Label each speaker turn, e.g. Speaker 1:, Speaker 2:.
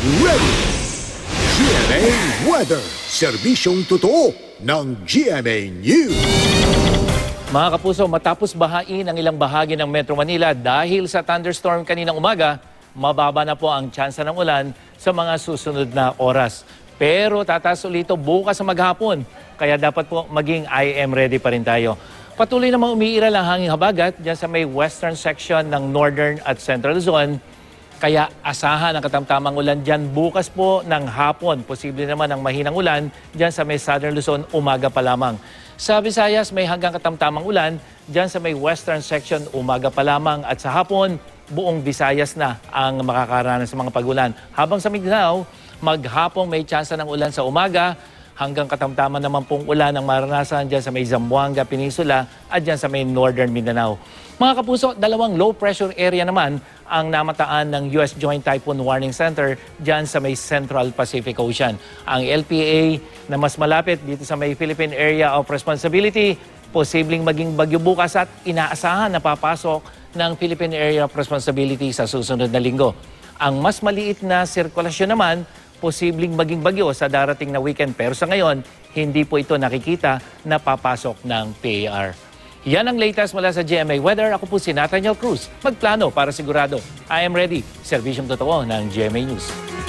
Speaker 1: ready! GMA Weather, serbisyong totoo ng GMA News.
Speaker 2: Mga kapuso, matapos bahain ang ilang bahagi ng Metro Manila dahil sa thunderstorm kaninang umaga, mababa na po ang tsansa ng ulan sa mga susunod na oras. Pero tataas ulit ito bukas sa maghapon, kaya dapat po maging IM ready pa rin tayo. Patuloy namang umiiral ang hanging habagat dyan sa may western section ng northern at central zone. Kaya asahan ang katamtamang ulan dyan bukas po ng hapon. Posible naman ang mahinang ulan dyan sa may southern Luzon umaga pa lamang. Sa Visayas may hanggang katamtamang ulan dyan sa may western section umaga pa lamang. At sa hapon, buong Visayas na ang makakaranas sa mga pag-ulan. Habang sa Mindanao, maghapong may tsansa ng ulan sa umaga. Hanggang katamtaman naman pong ulan ang maranasan dyan sa may Zamboanga Peninsula at dyan sa may northern Mindanao. Mga kapuso, dalawang low pressure area naman ang namataan ng US Joint Typhoon Warning Center dyan sa may Central Pacific Ocean. Ang LPA na mas malapit dito sa may Philippine Area of Responsibility, posibleng maging bagyo bukas at inaasahan na papasok ng Philippine Area of Responsibility sa susunod na linggo. Ang mas maliit na sirkulasyon naman, posibleng maging bagyo sa darating na weekend. Pero sa ngayon, hindi po ito nakikita na papasok ng PAR. Yan ang latest mula sa GMA Weather. Ako po si Nathaniel Cruz. Magplano para sigurado. I am ready. Serbisyong totoo ng GMA News.